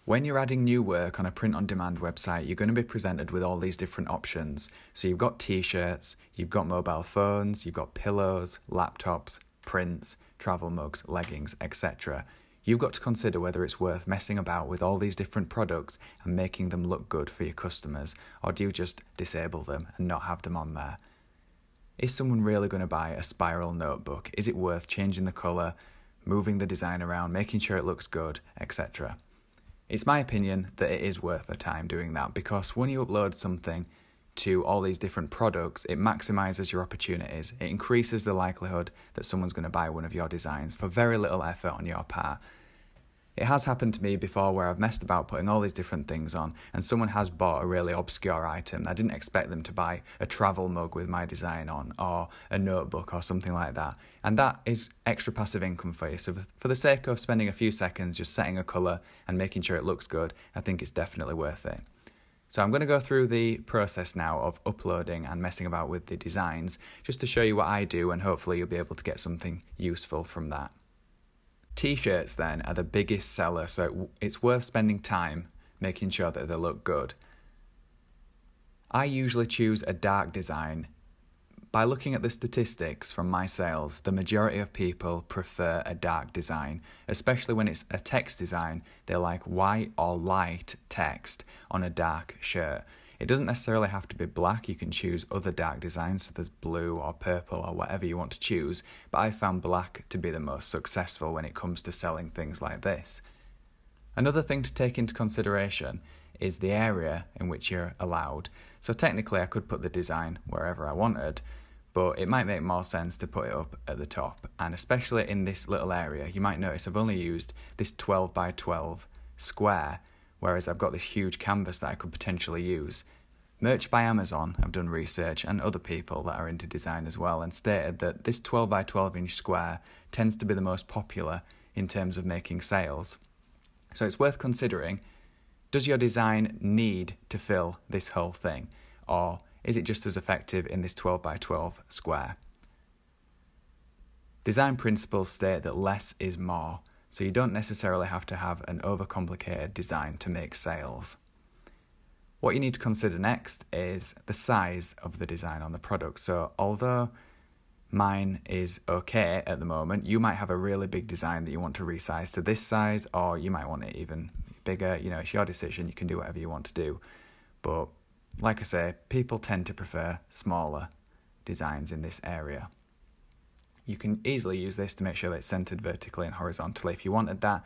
When you're adding new work on a print-on-demand website, you're going to be presented with all these different options. So you've got t-shirts, you've got mobile phones, you've got pillows, laptops, prints, travel mugs, leggings, etc. You've got to consider whether it's worth messing about with all these different products and making them look good for your customers, or do you just disable them and not have them on there? Is someone really going to buy a spiral notebook? Is it worth changing the colour, moving the design around, making sure it looks good, etc.? It's my opinion that it is worth the time doing that, because when you upload something to all these different products, it maximises your opportunities. It increases the likelihood that someone's going to buy one of your designs for very little effort on your part. It has happened to me before where I've messed about putting all these different things on and someone has bought a really obscure item. I didn't expect them to buy a travel mug with my design on, or a notebook or something like that. And that is extra passive income for you. So for the sake of spending a few seconds just setting a colour and making sure it looks good, I think it's definitely worth it. So I'm going to go through the process now of uploading and messing about with the designs, just to show you what I do, and hopefully you'll be able to get something useful from that. T-shirts then are the biggest seller, so it's worth spending time making sure that they look good. I usually choose a dark design. By looking at the statistics from my sales, the majority of people prefer a dark design, especially when it's a text design. They like white or light text on a dark shirt. It doesn't necessarily have to be black. You can choose other dark designs, so there's blue or purple or whatever you want to choose, but I found black to be the most successful when it comes to selling things like this. Another thing to take into consideration is the area in which you're allowed. So technically I could put the design wherever I wanted, but it might make more sense to put it up at the top. And especially in this little area, you might notice I've only used this 12 by 12 square, whereas I've got this huge canvas that I could potentially use. Merch by Amazon have done research, and other people that are into design as well, and stated that this 12 by 12 inch square tends to be the most popular in terms of making sales. So it's worth considering, does your design need to fill this whole thing, or is it just as effective in this 12 by 12 square? Design principles state that less is more, so you don't necessarily have to have an overcomplicated design to make sales. What you need to consider next is the size of the design on the product. So although mine is okay at the moment, you might have a really big design that you want to resize to this size, or you might want it even bigger. You know, it's your decision. You can do whatever you want to do. But like I say, people tend to prefer smaller designs in this area. You can easily use this to make sure that it's centered vertically and horizontally if you wanted that.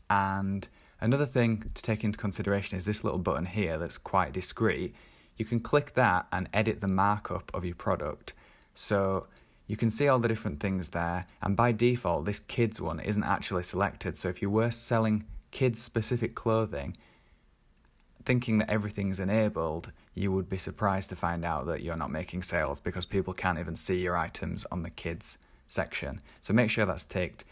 And another thing to take into consideration is this little button here that's quite discreet. You can click that and edit the markup of your product. So you can see all the different things there, and by default this kids one isn't actually selected. So if you were selling kids specific clothing, thinking that everything's enabled, you would be surprised to find out that you're not making sales because people can't even see your items on the kids section. So make sure that's ticked.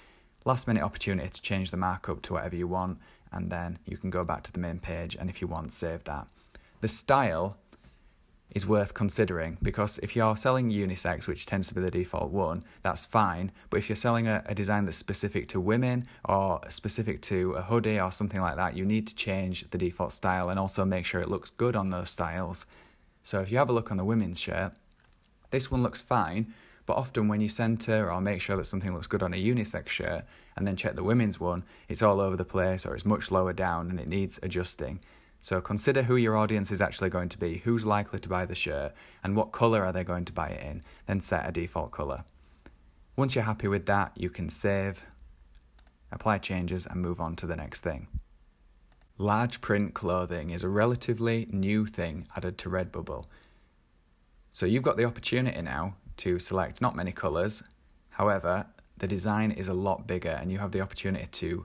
Last minute opportunity to change the markup to whatever you want, and then you can go back to the main page, and if you want, save that. The style is worth considering, because if you're selling unisex, which tends to be the default one, that's fine. But if you're selling a design that's specific to women or specific to a hoodie or something like that, you need to change the default style and also make sure it looks good on those styles. So if you have a look on the women's shirt, this one looks fine, but often when you center or make sure that something looks good on a unisex shirt and then check the women's one, it's all over the place or it's much lower down and it needs adjusting. So consider who your audience is actually going to be, who's likely to buy the shirt, and what colour are they going to buy it in, then set a default colour. Once you're happy with that, you can save, apply changes and move on to the next thing. Large print clothing is a relatively new thing added to Redbubble. So you've got the opportunity now to select not many colours. However, the design is a lot bigger and you have the opportunity to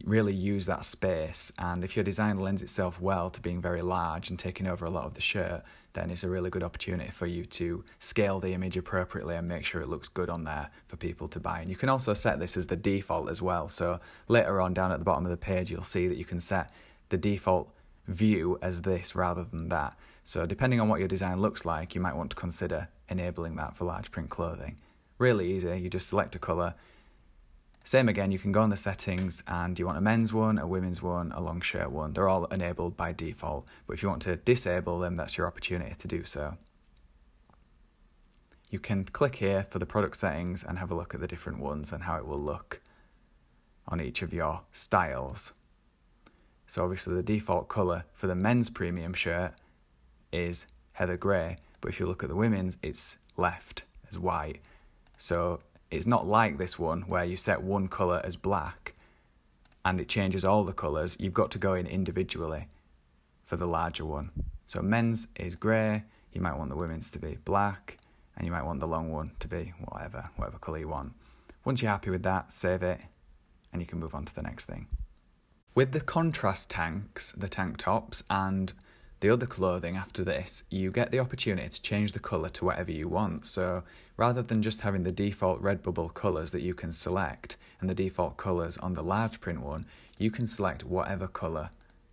really use that space, and if your design lends itself well to being very large and taking over a lot of the shirt, then it's a really good opportunity for you to scale the image appropriately and make sure it looks good on there for people to buy. And you can also set this as the default as well, so later on down at the bottom of the page you'll see that you can set the default view as this rather than that. So depending on what your design looks like, you might want to consider enabling that for large print clothing. Really easy, you just select a colour, Same again, you can go on the settings and you want a men's one, a women's one, a long shirt one. They're all enabled by default, but if you want to disable them, that's your opportunity to do so. You can click here for the product settings and have a look at the different ones and how it will look on each of your styles. So obviously the default colour for the men's premium shirt is heather grey, but if you look at the women's, it's left as white. So it's not like this one where you set one colour as black and it changes all the colours. You've got to go in individually for the larger one. So men's is grey, you might want the women's to be black, and you might want the long one to be whatever colour you want. Once you're happy with that, save it, and you can move on to the next thing. With the contrast tanks, the tank tops, and the other clothing after this, you get the opportunity to change the colour to whatever you want. So rather than just having the default Redbubble colours that you can select and the default colours on the large print one, you can select whatever colour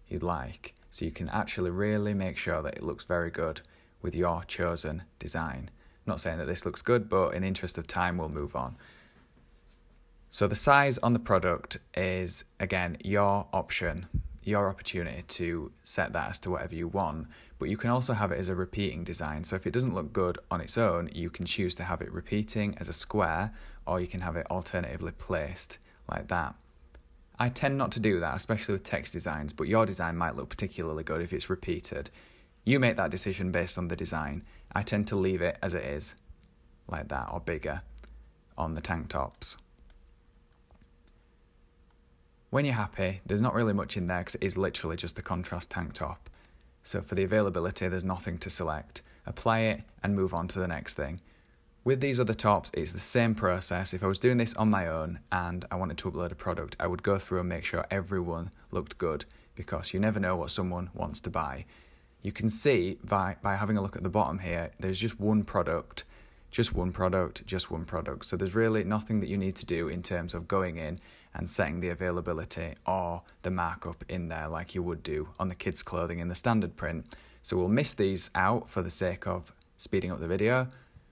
you'd like. So you can actually really make sure that it looks very good with your chosen design. I'm not saying that this looks good, but in the interest of time, we'll move on. So the size on the product is, again, your option, your opportunity to set that as to whatever you want, but you can also have it as a repeating design. So if it doesn't look good on its own, you can choose to have it repeating as a square, or you can have it alternatively placed like that. I tend not to do that, especially with text designs, but your design might look particularly good if it's repeated. You make that decision based on the design. I tend to leave it as it is, like that, or bigger, on the tank tops. When you're happy, there's not really much in there because it is literally just the contrast tank top. So for the availability, there's nothing to select. Apply it and move on to the next thing. With these other tops, it's the same process. If I was doing this on my own and I wanted to upload a product, I would go through and make sure everyone looked good, because you never know what someone wants to buy. You can see by having a look at the bottom here, there's just one product. Just one product. So there's really nothing that you need to do in terms of going in and setting the availability or the markup in there like you would do on the kids' clothing in the standard print. So we'll miss these out for the sake of speeding up the video.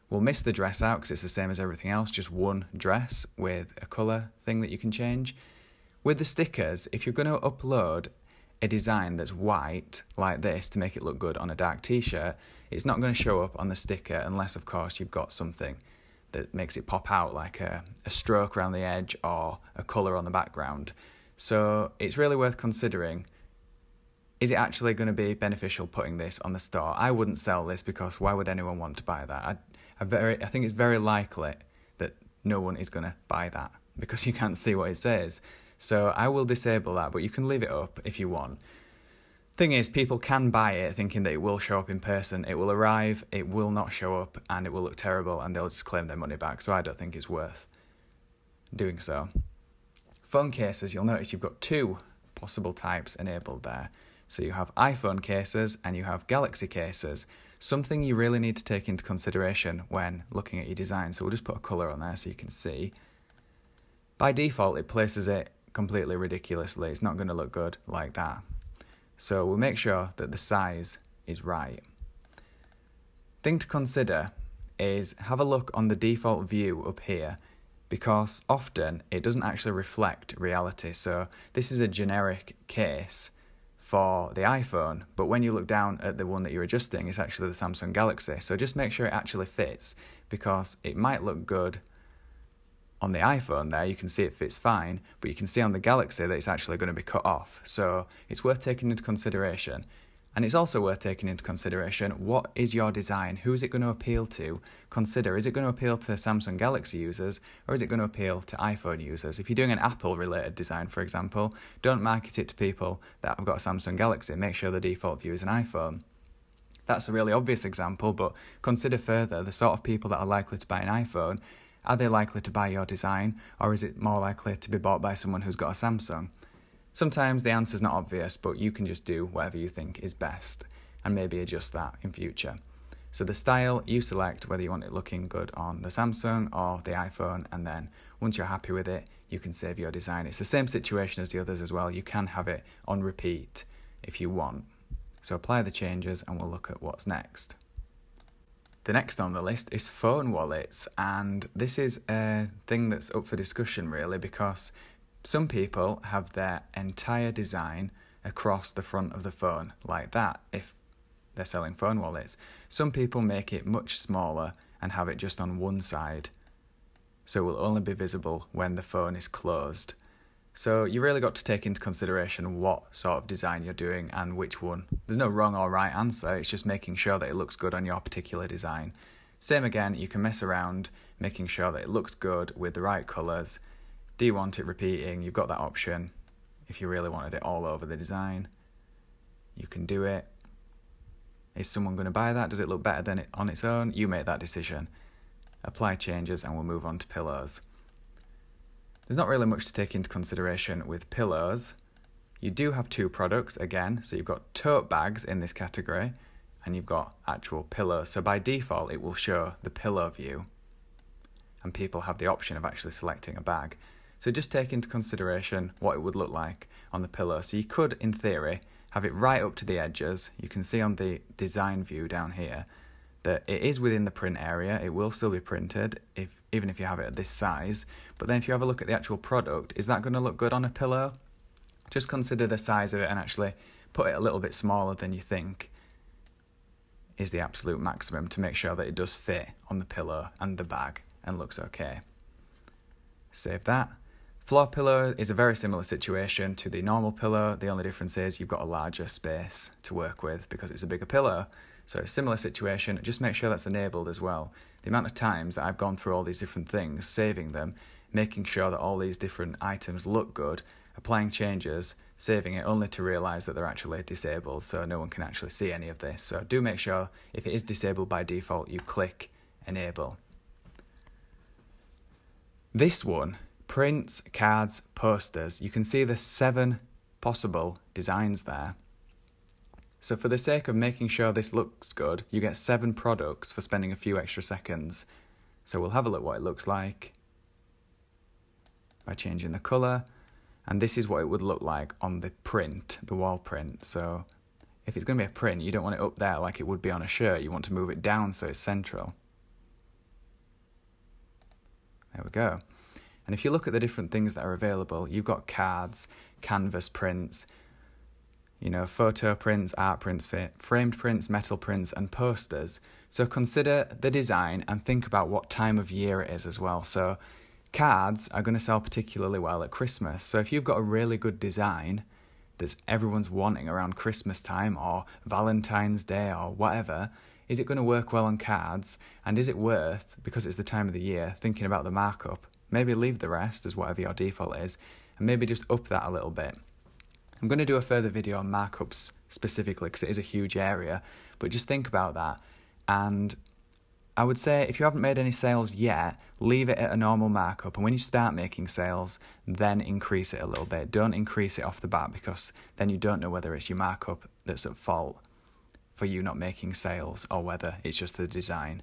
We'll miss the dress out because it's the same as everything else, just one dress with a colour thing that you can change. With the stickers, if you're going to upload a design that's white like this to make it look good on a dark t-shirt, it's not going to show up on the sticker unless of course you've got something that makes it pop out, like a stroke around the edge or a colour on the background. So it's really worth considering, is it actually going to be beneficial putting this on the store? I wouldn't sell this because why would anyone want to buy that? I think it's very likely that no one is going to buy that because you can't see what it says. So I will disable that, but you can leave it up if you want. Thing is, people can buy it thinking that it will show up in person. It will arrive, it will not show up, and it will look terrible, and they'll just claim their money back. So I don't think it's worth doing so. Phone cases, you'll notice you've got two possible types enabled there. So you have iPhone cases and you have Galaxy cases. Something you really need to take into consideration when looking at your design. So we'll just put a colour on there so you can see. By default, it places it completely ridiculously. It's not going to look good like that. So we'll make sure that the size is right. Thing to consider is have a look on the default view up here, because often it doesn't actually reflect reality. So this is a generic case for the iPhone, but when you look down at the one that you're adjusting, it's actually the Samsung Galaxy. So just make sure it actually fits, because it might look good on the iPhone there, you can see it fits fine, but you can see on the Galaxy that it's actually going to be cut off. So it's worth taking into consideration. And it's also worth taking into consideration, what is your design? Who is it going to appeal to? Consider, is it going to appeal to Samsung Galaxy users, or is it going to appeal to iPhone users? If you're doing an Apple-related design, for example, don't market it to people that have got a Samsung Galaxy. Make sure the default view is an iPhone. That's a really obvious example, but consider further the sort of people that are likely to buy an iPhone. Are they likely to buy your design, or is it more likely to be bought by someone who's got a Samsung? Sometimes the answer's not obvious, but you can just do whatever you think is best and maybe adjust that in future. So the style, you select whether you want it looking good on the Samsung or the iPhone, and then once you're happy with it, you can save your design. It's the same situation as the others as well. You can have it on repeat if you want. So apply the changes and we'll look at what's next. The next on the list is phone wallets, and this is a thing that's up for discussion really, because some people have their entire design across the front of the phone like that if they're selling phone wallets. Some people make it much smaller and have it just on one side, so it will only be visible when the phone is closed. So you really got to take into consideration what sort of design you're doing and which one. There's no wrong or right answer, it's just making sure that it looks good on your particular design. Same again, you can mess around making sure that it looks good with the right colours. Do you want it repeating? You've got that option. If you really wanted it all over the design, you can do it. Is someone going to buy that? Does it look better than it on its own? You make that decision. Apply changes and we'll move on to pillows. There's not really much to take into consideration with pillows. You do have two products again, so you've got tote bags in this category and you've got actual pillows. So by default it will show the pillow view and people have the option of actually selecting a bag. So just take into consideration what it would look like on the pillow. So you could, in theory, have it right up to the edges. You can see on the design view down here that it is within the print area. It will still be printed even if you have it at this size. But then if you have a look at the actual product, is that going to look good on a pillow? Just consider the size of it and actually put it a little bit smaller than you think is the absolute maximum to make sure that it does fit on the pillow and the bag and looks okay. Save that. Floor pillow is a very similar situation to the normal pillow. The only difference is you've got a larger space to work with because it's a bigger pillow. So a similar situation, just make sure that's enabled as well. The amount of times that I've gone through all these different things, saving them, making sure that all these different items look good, applying changes, saving it only to realise that they're actually disabled, so no one can actually see any of this. So do make sure if it is disabled by default, you click enable. This one, prints, cards, posters. You can see the 7 possible designs there. So for the sake of making sure this looks good, you get 7 products for spending a few extra seconds. So we'll have a look what it looks like by changing the colour. And this is what it would look like on the print, the wall print. So if it's going to be a print, you don't want it up there like it would be on a shirt. You want to move it down so it's central. There we go. And if you look at the different things that are available, you've got cards, canvas prints, photo prints, art prints, framed prints, metal prints, and posters. So consider the design and think about what time of year it is as well. So cards are going to sell particularly well at Christmas. So if you've got a really good design that everyone's wanting around Christmas time or Valentine's Day or whatever, is it going to work well on cards? And is it worth, because it's the time of the year, thinking about the markup? Maybe leave the rest as whatever your default is, and maybe just up that a little bit. I'm going to do a further video on markups specifically because it is a huge area, but just think about that. And I would say if you haven't made any sales yet, leave it at a normal markup, and when you start making sales, then increase it a little bit. Don't increase it off the bat because then you don't know whether it's your markup that's at fault for you not making sales or whether it's just the design.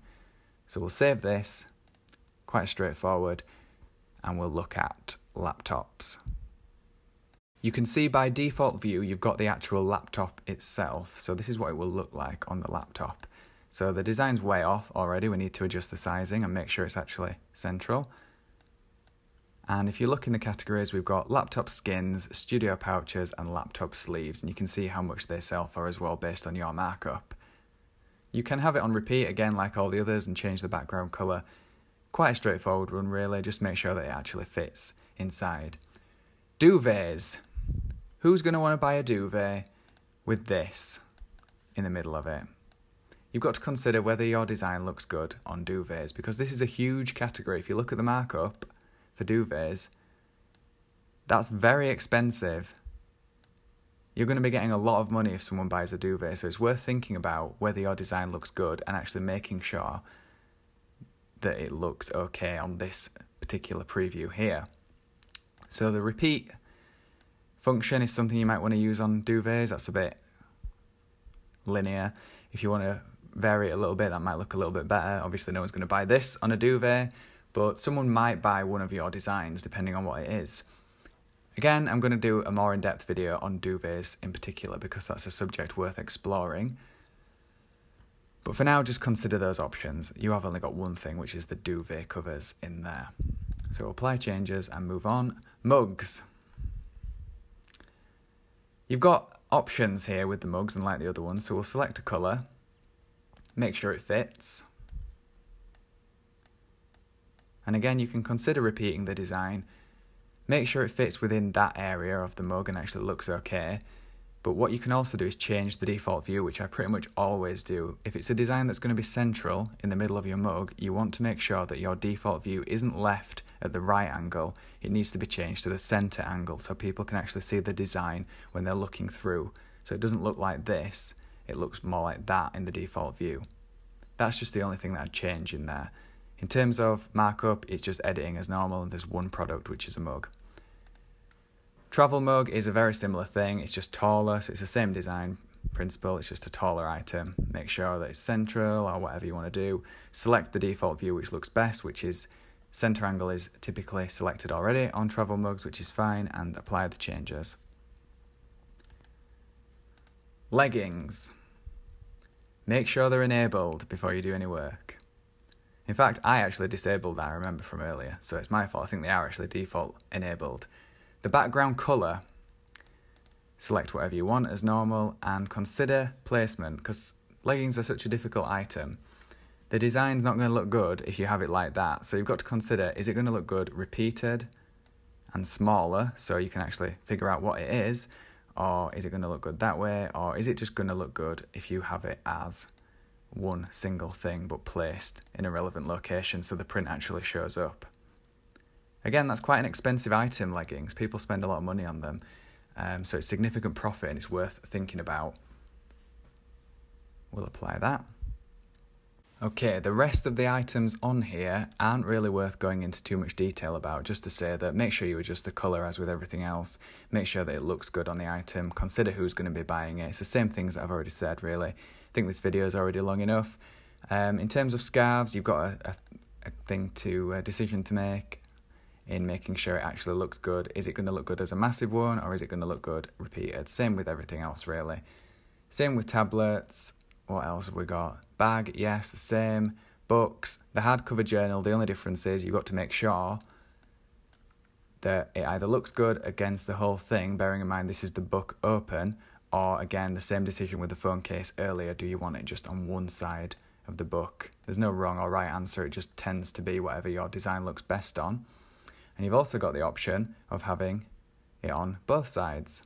So we'll save this, quite straightforward, and we'll look at laptops. You can see by default view, you've got the actual laptop itself. So this is what it will look like on the laptop. So the design's way off already. We need to adjust the sizing and make sure it's actually central. And if you look in the categories, we've got laptop skins, studio pouches, and laptop sleeves. And you can see how much they sell for as well based on your markup. You can have it on repeat again like all the others and change the background colour. Quite a straightforward one really, just make sure that it actually fits inside. Duvets. Who's going to want to buy a duvet with this in the middle of it? You've got to consider whether your design looks good on duvets because this is a huge category. If you look at the markup for duvets, that's very expensive. You're going to be getting a lot of money if someone buys a duvet, so it's worth thinking about whether your design looks good and actually making sure that it looks okay on this particular preview here. So the repeat function is something you might want to use on duvets. That's a bit linear. If you want to vary it a little bit, that might look a little bit better. Obviously no one's going to buy this on a duvet, but someone might buy one of your designs depending on what it is. Again, I'm going to do a more in-depth video on duvets in particular because that's a subject worth exploring. But for now, just consider those options. You have only got one thing, which is the duvet covers in there. So apply changes and move on. Mugs. You've got options here with the mugs, unlike the other ones. So we'll select a colour, make sure it fits. And again, you can consider repeating the design. Make sure it fits within that area of the mug and actually looks okay. But what you can also do is change the default view, which I pretty much always do. If it's a design that's going to be central in the middle of your mug, you want to make sure that your default view isn't left at the right angle. It needs to be changed to the center angle so people can actually see the design when they're looking through. So it doesn't look like this, it looks more like that in the default view. That's just the only thing that I'd change in there. In terms of markup, it's just editing as normal, and there's one product, which is a mug. Travel mug is a very similar thing. It's just taller, so it's the same design principle. It's just a taller item. Make sure that it's central or whatever you want to do. Select the default view which looks best, which is center angle is typically selected already on travel mugs, which is fine, and apply the changes. Leggings. Make sure they're enabled before you do any work. In fact, I actually disabled that, I remember from earlier, so it's my fault. I think they are actually default enabled. The background colour, select whatever you want as normal and consider placement, because leggings are such a difficult item. The design's not going to look good if you have it like that, so you've got to consider, is it going to look good repeated and smaller so you can actually figure out what it is, or is it going to look good that way, or is it just going to look good if you have it as one single thing but placed in a relevant location so the print actually shows up. Again, that's quite an expensive item, leggings. People spend a lot of money on them, so it's significant profit and it's worth thinking about. We'll apply that. Okay, the rest of the items on here aren't really worth going into too much detail about, just to say that make sure you adjust the colour as with everything else, make sure that it looks good on the item, consider who's going to be buying it. It's the same things that I've already said, really. I think this video is already long enough. In terms of scarves, you've got a decision to make in making sure it actually looks good. Is it going to look good as a massive one, or is it going to look good repeated? Same with everything else, really. Same with tablets. What else have we got? Bag, yes, the same. Books, the hardcover journal, the only difference is you've got to make sure that it either looks good against the whole thing, bearing in mind this is the book open, or again, the same decision with the phone case earlier, do you want it just on one side of the book? There's no wrong or right answer, it just tends to be whatever your design looks best on. And you've also got the option of having it on both sides.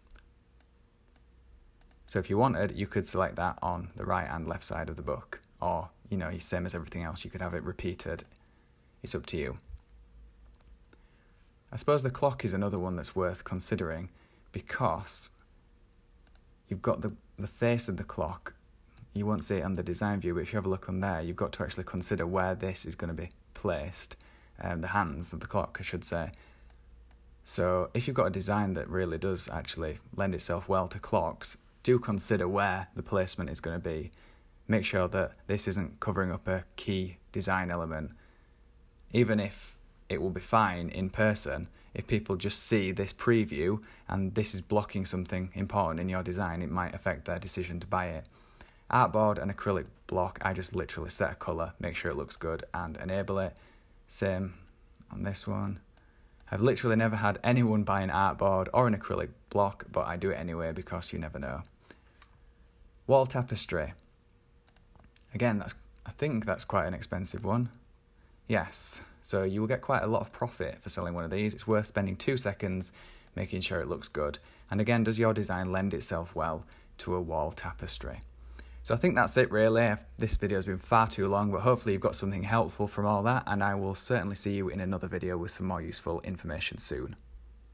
So if you wanted, you could select that on the right and left side of the book. Or, you know, same as everything else, you could have it repeated. It's up to you. I suppose the clock is another one that's worth considering, because you've got the face of the clock. You won't see it on the design view, but if you have a look on there, you've got to actually consider where this is going to be placed. The hands of the clock, I should say. So if you've got a design that really does actually lend itself well to clocks, do consider where the placement is going to be. Make sure that this isn't covering up a key design element. Even if it will be fine in person, if people just see this preview and this is blocking something important in your design, it might affect their decision to buy it. Artboard and acrylic block, I just literally set a colour, make sure it looks good and enable it. Same on this one. I've literally never had anyone buy an artboard or an acrylic block, but I do it anyway because you never know. Wall tapestry. Again, I think that's quite an expensive one. Yes, so you will get quite a lot of profit for selling one of these. It's worth spending 2 seconds making sure it looks good. And again, does your design lend itself well to a wall tapestry? So I think that's it really. This video has been far too long, but hopefully you've got something helpful from all that, and I will certainly see you in another video with some more useful information soon.